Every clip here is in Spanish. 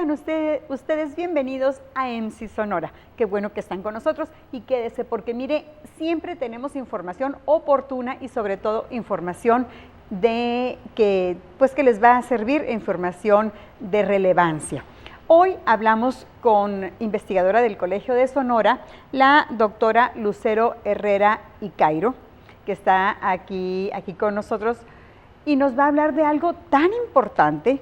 Sean ustedes bienvenidos a MC Sonora. Qué bueno que están con nosotros y quédese porque mire, siempre tenemos información oportuna y sobre todo información que les va a servir, información de relevancia. Hoy hablamos con investigadora del Colegio de Sonora, la doctora Lucero Herrera y Cairo, que está aquí con nosotros y nos va a hablar de algo tan importante,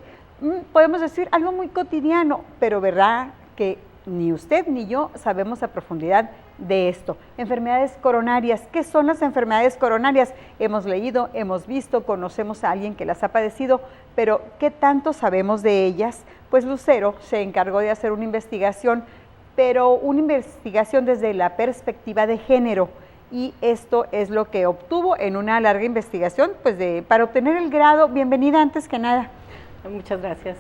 podemos decir algo muy cotidiano, pero verdad que ni usted ni yo sabemos a profundidad de esto. Enfermedades coronarias. ¿Qué son las enfermedades coronarias? Hemos leído, hemos visto, conocemos a alguien que las ha padecido, pero ¿qué tanto sabemos de ellas? Pues Lucero se encargó de hacer una investigación, pero una investigación desde la perspectiva de género. Y esto es lo que obtuvo en una larga investigación, para obtener el grado. Bienvenida antes que nada. Muchas gracias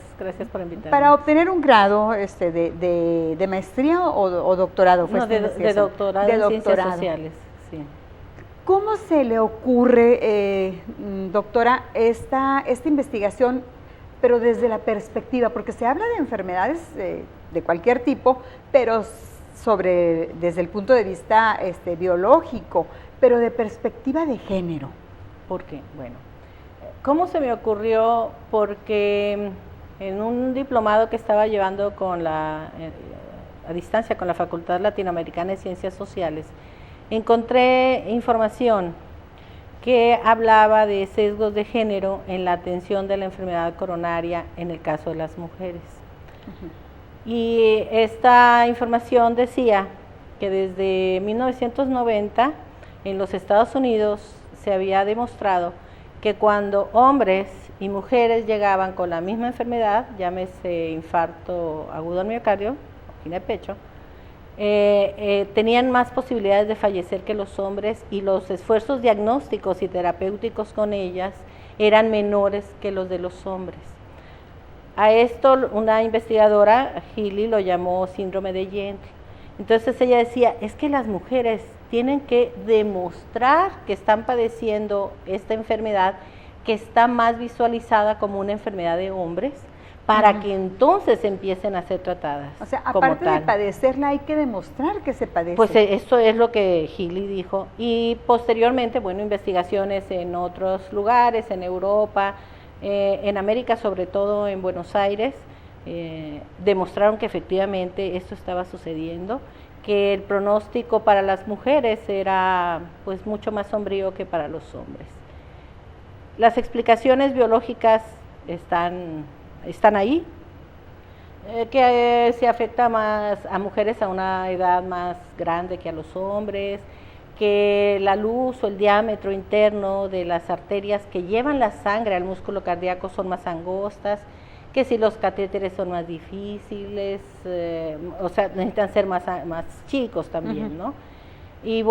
por invitarme. Para obtener un grado de maestría o doctorado. No, de doctorado en ciencias sociales, sí. ¿Cómo se le ocurre, doctora, esta investigación, pero desde la perspectiva? Porque se habla de enfermedades de cualquier tipo, pero desde el punto de vista biológico, pero de perspectiva de género. ¿Por qué? Bueno, ¿cómo se me ocurrió? Porque en un diplomado que estaba llevando a distancia con la Facultad Latinoamericana de Ciencias Sociales, encontré información que hablaba de sesgos de género en la atención de la enfermedad coronaria en el caso de las mujeres. Y esta información decía que desde 1990 en los Estados Unidos se había demostrado que cuando hombres y mujeres llegaban con la misma enfermedad, llámese infarto agudo al miocardio, angina de pecho, tenían más posibilidades de fallecer que los hombres y los esfuerzos diagnósticos y terapéuticos con ellas eran menores que los de los hombres. A esto una investigadora, Healy, lo llamó síndrome de Jenner. Entonces ella decía, es que las mujeres tienen que demostrar que están padeciendo esta enfermedad, que está más visualizada como una enfermedad de hombres, para que entonces empiecen a ser tratadas. O sea, aparte de padecerla, hay que demostrar que se padece. Pues eso es lo que Healy dijo. Y posteriormente, investigaciones en otros lugares, en Europa, en América, sobre todo en Buenos Aires, demostraron que efectivamente esto estaba sucediendo, que el pronóstico para las mujeres era mucho más sombrío que para los hombres. Las explicaciones biológicas están ahí, que se afecta más a mujeres a una edad más grande que a los hombres, que la luz o el diámetro interno de las arterias que llevan la sangre al músculo cardíaco son más angostas, que si los catéteres son más difíciles, necesitan ser más chicos también, ¿no? Y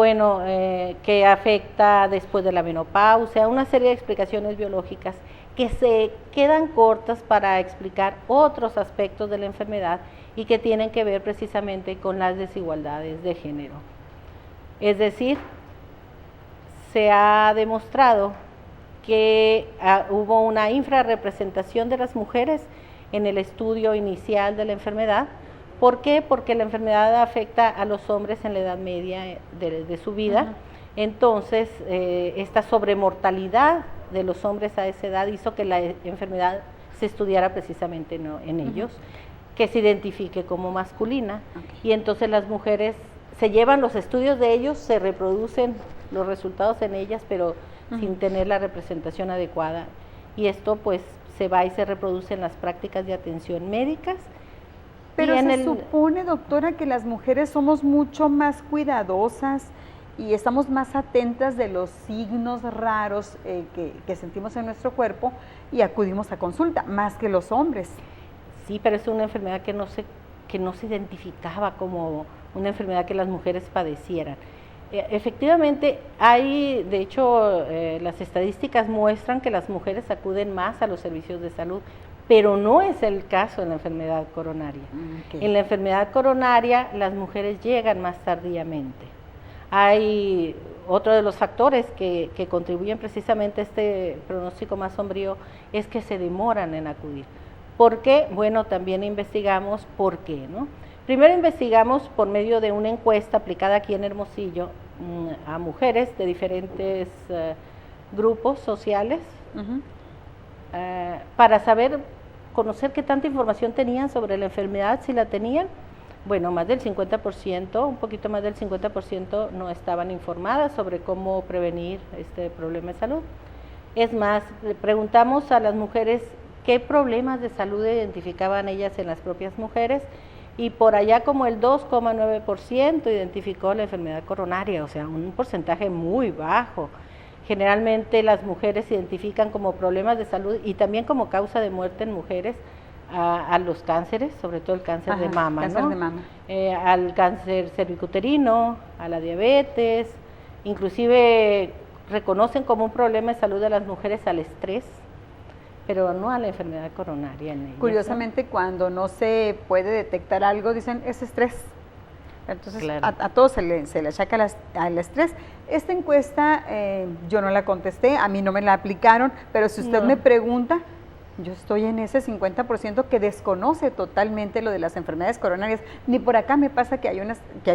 que afecta después de la menopausia, una serie de explicaciones biológicas que se quedan cortas para explicar otros aspectos de la enfermedad y que tienen que ver precisamente con las desigualdades de género. Es decir, se ha demostrado que hubo una infrarrepresentación de las mujeres en el estudio inicial de la enfermedad. ¿Por qué? Porque la enfermedad afecta a los hombres en la edad media de su vida. Entonces, esta sobremortalidad de los hombres a esa edad hizo que la enfermedad se estudiara precisamente en ellos, que se identifique como masculina. Y entonces las mujeres se llevan los estudios de ellos, se reproducen los resultados en ellas, pero sin tener la representación adecuada. Y esto se va y se reproduce en las prácticas de atención médicas. Pero se supone, doctora, que las mujeres somos mucho más cuidadosas y estamos más atentas de los signos raros que sentimos en nuestro cuerpo y acudimos a consulta, más que los hombres. Sí, pero es una enfermedad que no se identificaba como una enfermedad que las mujeres padecieran. Efectivamente, de hecho, las estadísticas muestran que las mujeres acuden más a los servicios de salud, pero no es el caso en la enfermedad coronaria. En la enfermedad coronaria, las mujeres llegan más tardíamente. Hay otro de los factores que contribuyen precisamente a este pronóstico más sombrío, es que se demoran en acudir. ¿Por qué? Bueno, también investigamos por qué, ¿no? Primero investigamos por medio de una encuesta aplicada aquí en Hermosillo a mujeres de diferentes grupos sociales, para conocer qué tanta información tenían sobre la enfermedad, si la tenían. Bueno, más del 50%, un poquito más del 50% no estaban informadas sobre cómo prevenir este problema de salud. Es más, le preguntamos a las mujeres qué problemas de salud identificaban ellas en las propias mujeres, y por allá como el 2,9% identificó la enfermedad coronaria, o sea, un porcentaje muy bajo. Generalmente las mujeres identifican como problemas de salud y también como causa de muerte en mujeres a los cánceres, sobre todo el cáncer de mama, cáncer ¿no? de mama. Al cáncer cervicuterino, a la diabetes, inclusive reconocen como un problema de salud de las mujeres al estrés, pero no a la enfermedad coronaria en ellas. Curiosamente, cuando no se puede detectar algo, dicen, es estrés. Entonces, claro, a todos se le achaca al estrés. Esta encuesta yo no la contesté, a mí no me la aplicaron, pero si usted me pregunta, yo estoy en ese 50% que desconoce totalmente lo de las enfermedades coronarias. Ni por acá me pasa que hay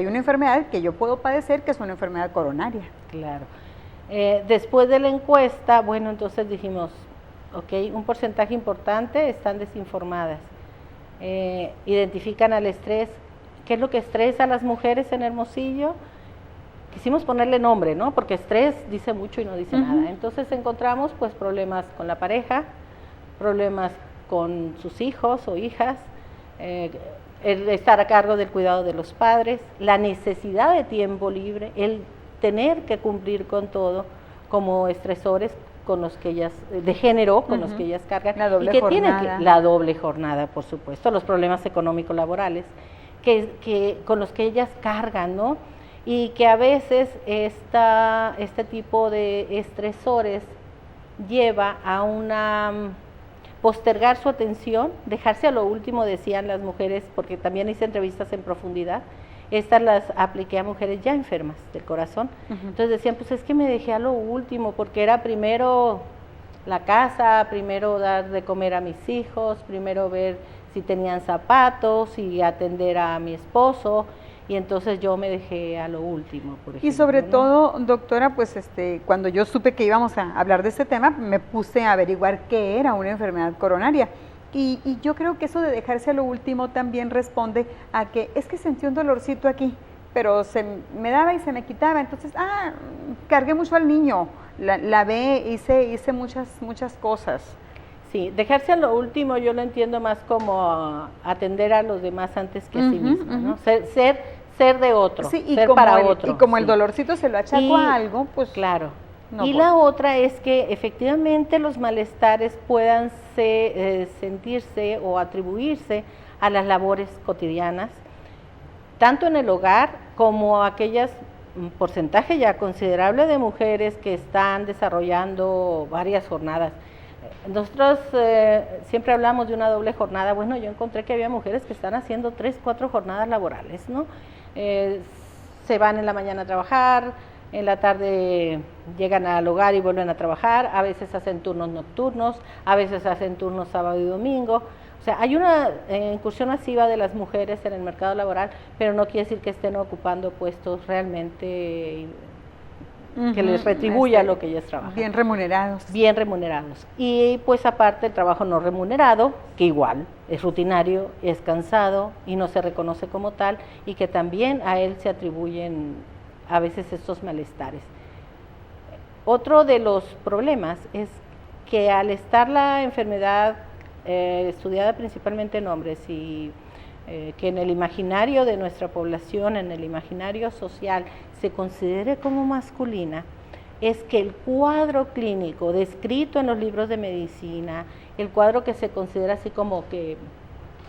una enfermedad que yo puedo padecer, que es una enfermedad coronaria. Claro. Después de la encuesta, bueno, entonces dijimos, ok, un porcentaje importante están desinformadas. Identifican al estrés. ¿Qué es lo que estresa a las mujeres en Hermosillo? Quisimos ponerle nombre, ¿no? Porque estrés dice mucho y no dice nada. Entonces encontramos pues problemas con la pareja, problemas con sus hijos o hijas, el estar a cargo del cuidado de los padres, la necesidad de tiempo libre, el tener que cumplir con todo como estresores con los que ellas, de género, con los que ellas cargan, la doble y que jornada. tienen la doble jornada, por supuesto, los problemas económicos laborales, que con los que ellas cargan, ¿no? Y que a veces este tipo de estresores lleva a postergar su atención, dejarse a lo último, decían las mujeres, porque también hice entrevistas en profundidad. Estas las apliqué a mujeres ya enfermas del corazón. Entonces decían, pues es que me dejé a lo último, porque era primero la casa, primero dar de comer a mis hijos, primero ver si tenían zapatos y atender a mi esposo, y entonces yo me dejé a lo último, por ejemplo. Y sobre ¿no? todo, doctora, pues cuando yo supe que íbamos a hablar de este tema, me puse a averiguar qué era una enfermedad coronaria. Y yo creo que eso de dejarse a lo último también responde a que es que sentí un dolorcito aquí, pero se me daba y se me quitaba, entonces, cargué mucho al niño, lavé, hice muchas cosas. Sí, dejarse a lo último yo lo entiendo más como atender a los demás antes que a sí mismo, ¿no? Ser de otro, sí, ser para otro. Y como el dolorcito se lo achaco a algo, pues... Claro. No y puedo. la otra es que efectivamente los malestares puedan sentirse o atribuirse a las labores cotidianas, tanto en el hogar como aquellas, un porcentaje ya considerable de mujeres que están desarrollando varias jornadas. Nosotros siempre hablamos de una doble jornada. Bueno, yo encontré que había mujeres que están haciendo 3, 4 jornadas laborales, ¿no? Se van en la mañana a trabajar, en la tarde llegan al hogar y vuelven a trabajar, a veces hacen turnos nocturnos, a veces hacen turnos sábado y domingo. O sea, hay una incursión masiva de las mujeres en el mercado laboral, pero no quiere decir que estén ocupando puestos realmente que les retribuya lo que ellas trabajan. Bien remunerados. Bien remunerados. Y pues aparte el trabajo no remunerado, que igual es rutinario, es cansado y no se reconoce como tal, y que también a él se atribuyen a veces estos malestares. Otro de los problemas es que al estar la enfermedad estudiada principalmente en hombres y que en el imaginario de nuestra población, en el imaginario social, se considere como masculina, es que el cuadro clínico descrito en los libros de medicina, el cuadro que se considera así como que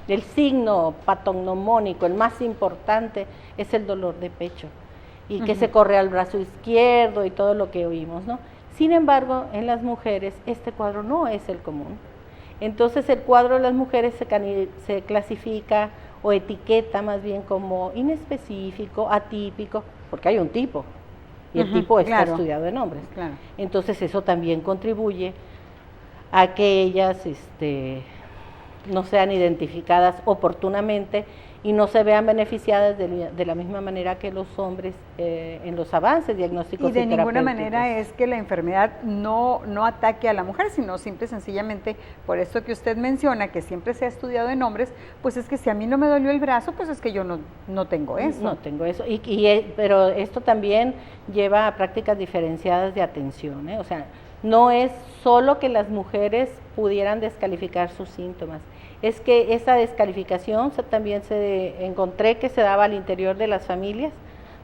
el signo patognomónico, el más importante, es el dolor de pecho, y que se corre al brazo izquierdo y todo lo que oímos, ¿no? Sin embargo, en las mujeres este cuadro no es el común. Entonces el cuadro de las mujeres se clasifica o etiqueta más bien como inespecífico, atípico, porque hay un tipo, y el tipo está estudiado en hombres. Claro. Entonces eso también contribuye a que ellas no sean identificadas oportunamente y no se vean beneficiadas de la misma manera que los hombres en los avances diagnósticos y terapéuticos. Y de ninguna manera es que la enfermedad no ataque a la mujer, sino simple y sencillamente, por esto que usted menciona, que siempre se ha estudiado en hombres, pues es que si a mí no me dolió el brazo, pues es que yo no tengo eso. No tengo eso, pero esto también lleva a prácticas diferenciadas de atención, o sea, no es solo que las mujeres pudieran descalificar sus síntomas, es que esa descalificación también encontré que se daba al interior de las familias.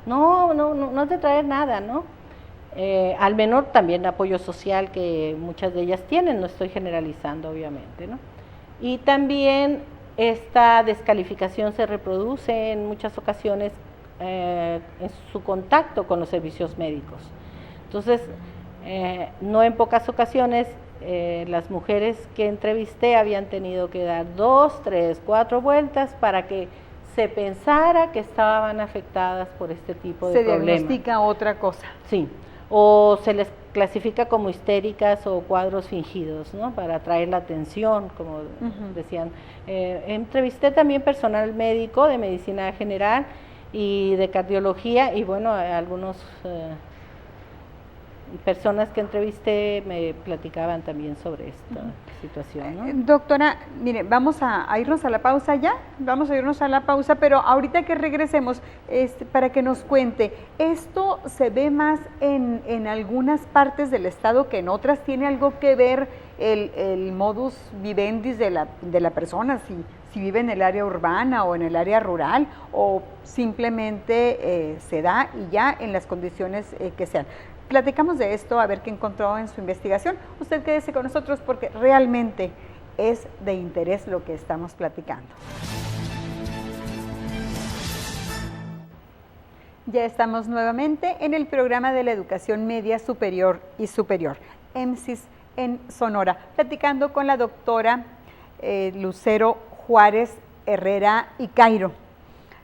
No es de traer nada, ¿no? Al menor también apoyo social que muchas de ellas tienen, no estoy generalizando obviamente, ¿no? Y también esta descalificación se reproduce en muchas ocasiones en su contacto con los servicios médicos. Entonces, no en pocas ocasiones las mujeres que entrevisté habían tenido que dar 2, 3, 4 vueltas para que se pensara que estaban afectadas por este tipo de problemas. Se diagnostica otra cosa. Sí, o se les clasifica como histéricas o cuadros fingidos, ¿no? Para atraer la atención, como decían. Entrevisté también personal médico de medicina general y de cardiología, y bueno, algunos personas que entrevisté me platicaban también sobre esta situación, ¿no? Doctora, mire, vamos a irnos a la pausa ya, pero ahorita que regresemos, para que nos cuente, ¿esto se ve más en algunas partes del estado que en otras? ¿Tiene algo que ver el modus vivendi de la persona, si vive en el área urbana o en el área rural, o simplemente se da y ya en las condiciones que sean? Platicamos de esto, a ver qué encontró en su investigación. Usted quédese con nosotros porque realmente es de interés lo que estamos platicando. Ya estamos nuevamente en el programa de la educación media superior y superior, EMSIS en Sonora, platicando con la doctora Lucero Juárez Herrera y Cairo.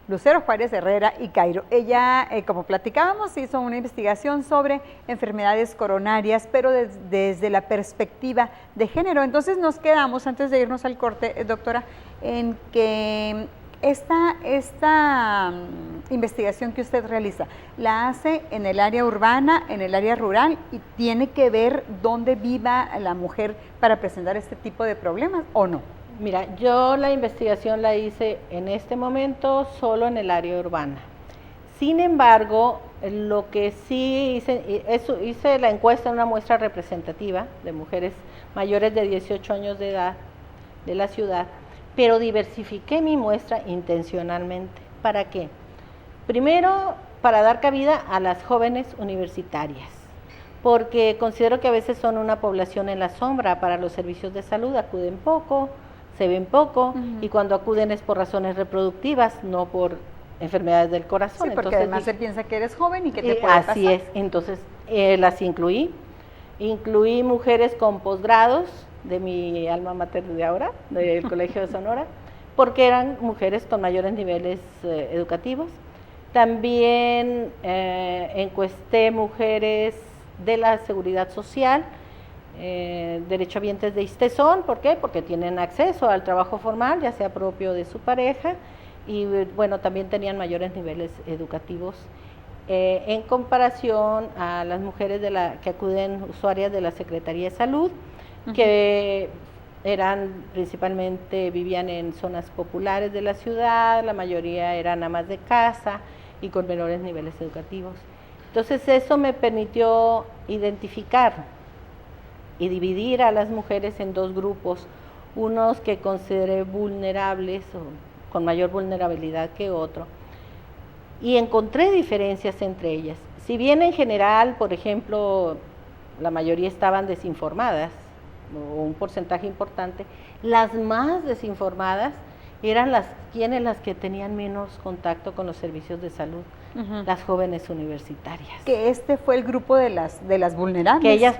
Lucero Juárez Herrera y Cairo. Ella, como platicábamos, hizo una investigación sobre enfermedades coronarias, pero desde la perspectiva de género. Entonces nos quedamos, antes de irnos al corte, doctora, en que esta investigación que usted realiza, la hace en el área urbana, en el área rural, y tiene que ver dónde viva la mujer para presentar este tipo de problemas, ¿o no? Mira, yo la investigación la hice en este momento solo en el área urbana. Sin embargo, lo que sí hice la encuesta en una muestra representativa de mujeres mayores de 18 años de edad de la ciudad, pero diversifiqué mi muestra intencionalmente. ¿Para qué? Primero, para dar cabida a las jóvenes universitarias, porque considero que a veces son una población en la sombra para los servicios de salud, acuden poco, se ven poco, y cuando acuden es por razones reproductivas, no por enfermedades del corazón. Sí, porque entonces, además se piensa que eres joven y que te puede pasar. Así es, entonces las incluí mujeres con posgrados de mi alma mater de ahora, del Colegio de Sonora, porque eran mujeres con mayores niveles educativos. También encuesté mujeres de la seguridad social, derechohabientes de ISTESON. ¿Por qué? Porque tienen acceso al trabajo formal, ya sea propio de su pareja, y bueno, también tenían mayores niveles educativos en comparación a las mujeres que acuden, usuarias de la Secretaría de Salud, que vivían en zonas populares de la ciudad, la mayoría eran amas de casa y con menores niveles educativos. Entonces eso me permitió identificar y dividir a las mujeres en dos grupos, unos que consideré vulnerables o con mayor vulnerabilidad que otro, y encontré diferencias entre ellas. Si bien en general, por ejemplo, la mayoría estaban desinformadas, o un porcentaje importante, las más desinformadas eran las que tenían menos contacto con los servicios de salud, las jóvenes universitarias. Que fue el grupo de las vulnerables. Que ellas,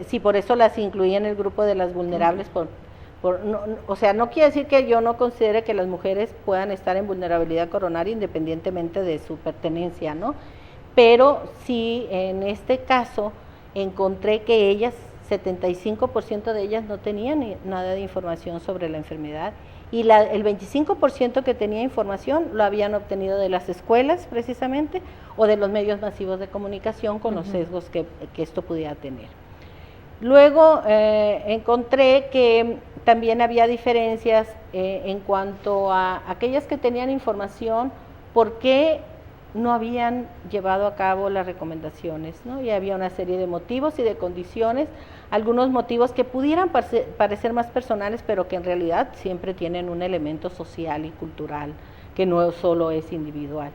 sí, por eso las incluí en el grupo de las vulnerables, o sea, no quiere decir que yo no considere que las mujeres puedan estar en vulnerabilidad coronaria independientemente de su pertenencia, ¿no? Pero sí, en este caso, encontré que ellas 75% de ellas no tenían nada de información sobre la enfermedad, y el 25% que tenía información lo habían obtenido de las escuelas precisamente, o de los medios masivos de comunicación con los sesgos que esto pudiera tener. Luego encontré que también había diferencias en cuanto a aquellas que tenían información, por qué no habían llevado a cabo las recomendaciones, ¿no? Y había una serie de motivos y de condiciones, algunos motivos que pudieran parecer más personales, pero que en realidad siempre tienen un elemento social y cultural, que no solo es individual.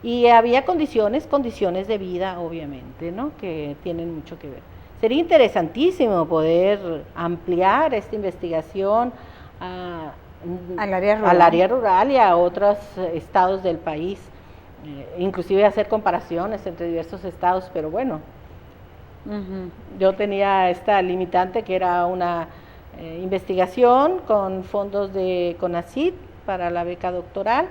Y había condiciones de vida, obviamente, ¿no? Que tienen mucho que ver. Sería interesantísimo poder ampliar esta investigación al área rural y a otros estados del país, inclusive hacer comparaciones entre diversos estados, pero bueno, yo tenía esta limitante que era una investigación con fondos de CONACYT para la beca doctoral.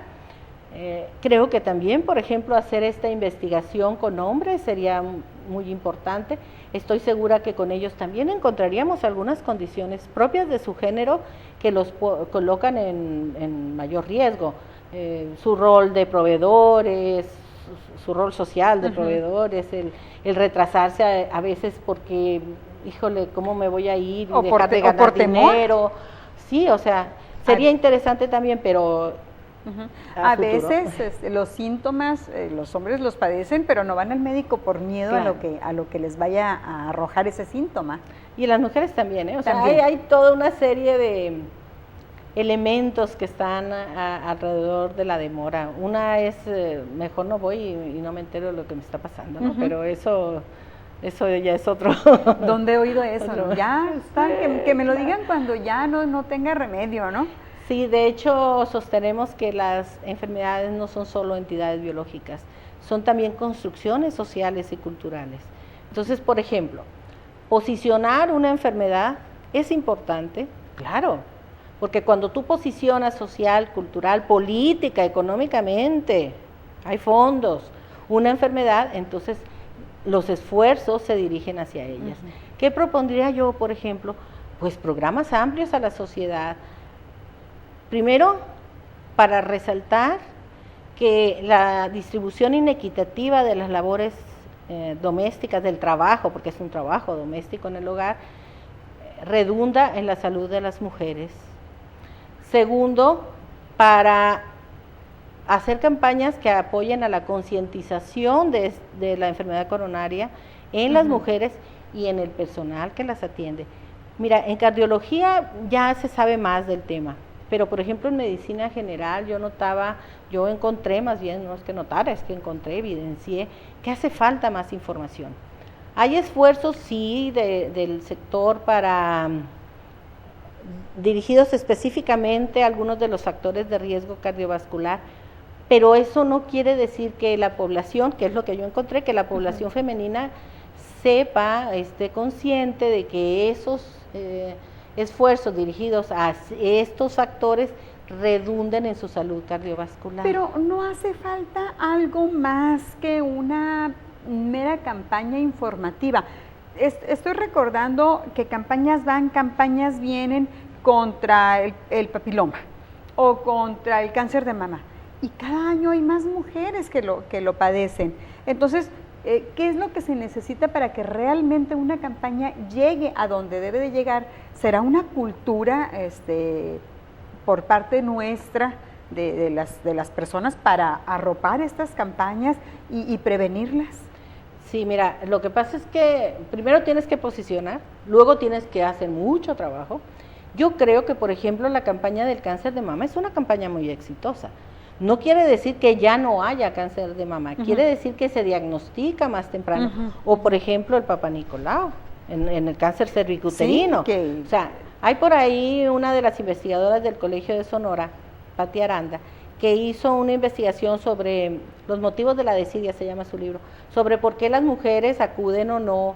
Creo que también, por ejemplo, hacer esta investigación con hombres sería muy importante. Estoy segura que con ellos también encontraríamos algunas condiciones propias de su género que los colocan en mayor riesgo. Su rol de proveedores, su rol social de proveedores, el retrasarse a veces porque, híjole, ¿cómo me voy a ir? Y dejar de ganar dinero. Sí, o sea, sería interesante también, pero a veces los síntomas, los hombres los padecen, pero no van al médico por miedo, claro, a lo que les vaya a arrojar ese síntoma. Y las mujeres también, ¿eh? O sea, hay toda una serie de elementos que están alrededor de la demora. Una es, mejor no voy y no me entero de lo que me está pasando, ¿no? Pero eso ya es otro. ¿Dónde he oído eso? Ya está, que me lo digan cuando ya no tenga remedio, ¿no? Sí, de hecho sostenemos que las enfermedades no son solo entidades biológicas, son también construcciones sociales y culturales. Entonces, por ejemplo, posicionar una enfermedad es importante, claro, porque cuando tú posicionas social, cultural, política, económicamente, hay fondos, una enfermedad, entonces los esfuerzos se dirigen hacia ellas. ¿Qué propondría yo, por ejemplo? Pues programas amplios a la sociedad. Primero, para resaltar que la distribución inequitativa de las labores domésticas, del trabajo, porque es un trabajo doméstico en el hogar, redunda en la salud de las mujeres. Segundo, para hacer campañas que apoyen a la concientización de la enfermedad coronaria en las mujeres y en el personal que las atiende. Mira, en cardiología ya se sabe más del tema, pero por ejemplo en medicina general yo encontré, más bien no es que notara, es que encontré, evidencié que hace falta más información. Hay esfuerzos, sí, del sector dirigidos específicamente a algunos de los factores de riesgo cardiovascular, pero eso no quiere decir que la población, que es lo que yo encontré, que la población femenina sepa, esté consciente de que esos esfuerzos dirigidos a estos factores redunden en su salud cardiovascular. Pero no hace falta algo más que una mera campaña informativa. Estoy recordando que campañas van, campañas vienen contra el papiloma o contra el cáncer de mama, y cada año hay más mujeres que lo padecen. Entonces, ¿qué es lo que se necesita para que realmente una campaña llegue a donde debe de llegar? ¿Será una cultura por parte nuestra de las personas para arropar estas campañas y prevenirlas? Sí, mira, lo que pasa es que primero tienes que posicionar, luego tienes que hacer mucho trabajo. Yo creo que, por ejemplo, la campaña del cáncer de mama es una campaña muy exitosa. No quiere decir que ya no haya cáncer de mama, quiere decir que se diagnostica más temprano. O, por ejemplo, el Papa Nicolau, en el cáncer cervicuterino. Sí, O sea, hay por ahí una de las investigadoras del Colegio de Sonora, Pati Aranda, que hizo una investigación sobre los motivos de la desidia, se llama su libro, sobre por qué las mujeres acuden o no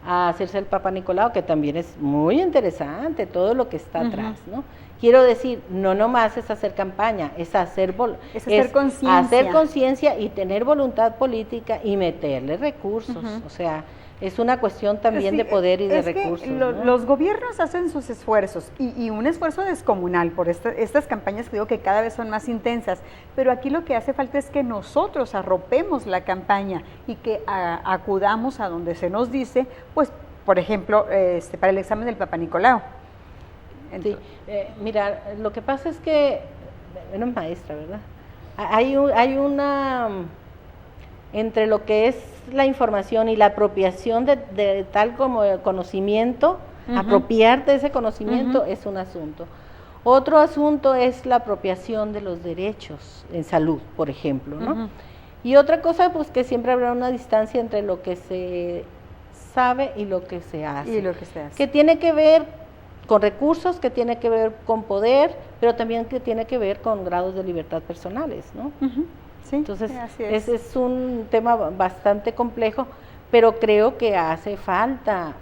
a hacerse el Papa Nicolau, que también es muy interesante todo lo que está atrás, ¿no? Quiero decir, no nomás es hacer campaña, es hacer conciencia y tener voluntad política y meterle recursos. O sea, es una cuestión también Sí, de poder y de es que recursos, ¿no? los gobiernos hacen sus esfuerzos y un esfuerzo descomunal por estas campañas que digo que cada vez son más intensas, pero aquí lo que hace falta es que nosotros arropemos la campaña y que acudamos a donde se nos dice, pues, por ejemplo, para el examen del Papá Nicolau. Sí, mira, lo que pasa es que, eres maestra, ¿verdad? Hay una, entre lo que es la información y la apropiación de tal como el conocimiento, apropiar de ese conocimiento es un asunto. Otro asunto es la apropiación de los derechos en salud, por ejemplo, ¿no? Y otra cosa, pues que siempre habrá una distancia entre lo que se sabe y lo que se hace. Y lo que se hace. Que tiene que ver con recursos, que tiene que ver con poder, pero también que tiene que ver con grados de libertad personales, ¿no? Sí, entonces, así ese es un tema bastante complejo, pero creo que hace falta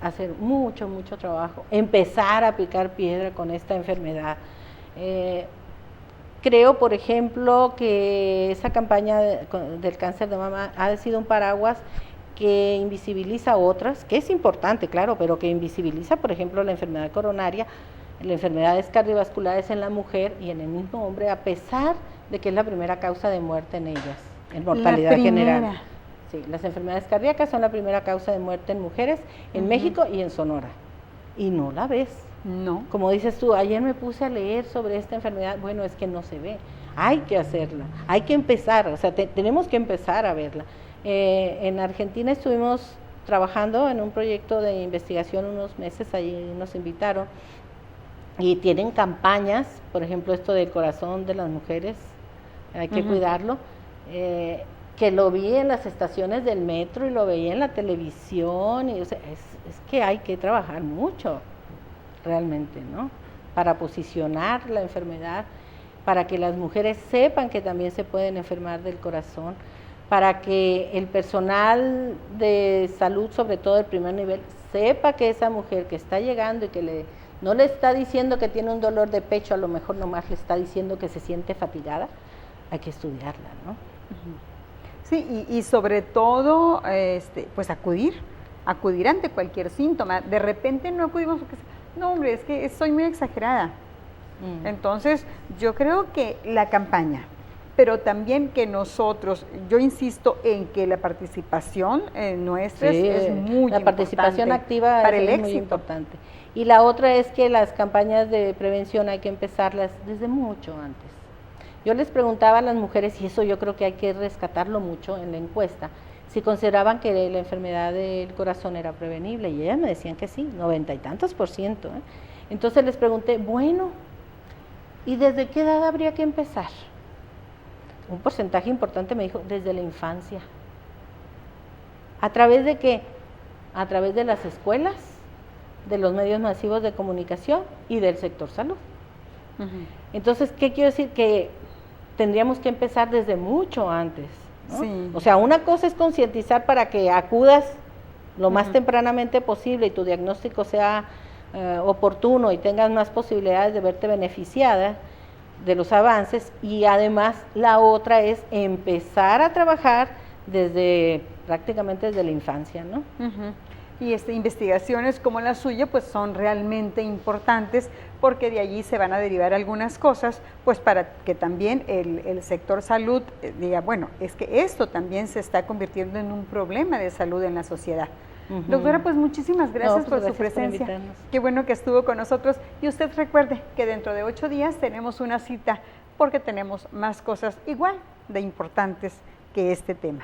hacer mucho trabajo, empezar a picar piedra con esta enfermedad. Creo, por ejemplo, que esa campaña del cáncer de mama ha sido un paraguas que invisibiliza otras, que es importante, claro, pero que invisibiliza, por ejemplo, la enfermedad coronaria, las enfermedades cardiovasculares en la mujer y en el mismo hombre, a pesar de que es la primera causa de muerte en ellas, en mortalidad general. Sí, las enfermedades cardíacas son la primera causa de muerte en mujeres en México y en Sonora. Y no la ves. No. Como dices tú, ayer me puse a leer sobre esta enfermedad, bueno, es que no se ve. Hay que hacerla, hay que empezar, o sea, tenemos que empezar a verla. En Argentina estuvimos trabajando en un proyecto de investigación unos meses, allí nos invitaron, y tienen campañas, por ejemplo, esto del corazón de las mujeres, hay que cuidarlo, que lo vi en las estaciones del metro y lo veía en la televisión, y, o sea, es que hay que trabajar mucho, realmente, ¿no? Para posicionar la enfermedad, para que las mujeres sepan que también se pueden enfermar del corazón, para que el personal de salud, sobre todo del primer nivel, sepa que esa mujer que está llegando y que no le está diciendo que tiene un dolor de pecho, a lo mejor nomás le está diciendo que se siente fatigada, hay que estudiarla, ¿no? Sí, y sobre todo, pues acudir ante cualquier síntoma. De repente no acudimos porque, no hombre, es que soy muy exagerada. Entonces, yo creo que la campaña, pero también que nosotros, yo insisto en que la participación nuestra es muy importante. La participación activa para el es éxito. muy importante. Y la otra es que las campañas de prevención hay que empezarlas desde mucho antes. Yo les preguntaba a las mujeres, y eso yo creo que hay que rescatarlo mucho en la encuesta, si consideraban que la enfermedad del corazón era prevenible, y ellas me decían que sí, 90 y tantos %. Entonces les pregunté, bueno, ¿y desde qué edad habría que empezar? Un porcentaje importante me dijo, desde la infancia. ¿A través de qué? A través de las escuelas, de los medios masivos de comunicación y del sector salud. Entonces, ¿qué quiero decir? Que tendríamos que empezar desde mucho antes, ¿no? Sí. O sea, una cosa es concientizar para que acudas lo más tempranamente posible y tu diagnóstico sea oportuno y tengas más posibilidades de verte beneficiada de los avances, y además la otra es empezar a trabajar prácticamente desde la infancia, ¿no? Y investigaciones como la suya pues son realmente importantes, porque de allí se van a derivar algunas cosas, pues para que también el sector salud diga, bueno, es que esto también se está convirtiendo en un problema de salud en la sociedad. Doctora, pues muchísimas gracias por su presencia. Qué bueno que estuvo con nosotros, y usted recuerde que dentro de 8 días tenemos una cita, porque tenemos más cosas igual de importantes que este tema.